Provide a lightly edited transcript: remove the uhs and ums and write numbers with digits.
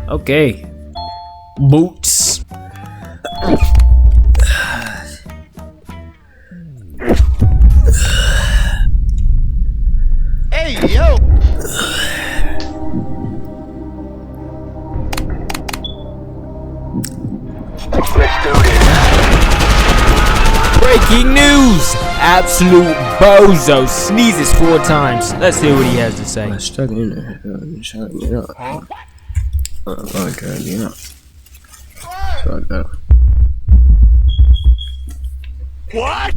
Okay. Boots. Hey, yo! Let's do this. Breaking news! Absolute bozo sneezes 4 times. Let's hear what he has to say. I'm stuck in there. Shut me up. Shut me up. Shut up. What?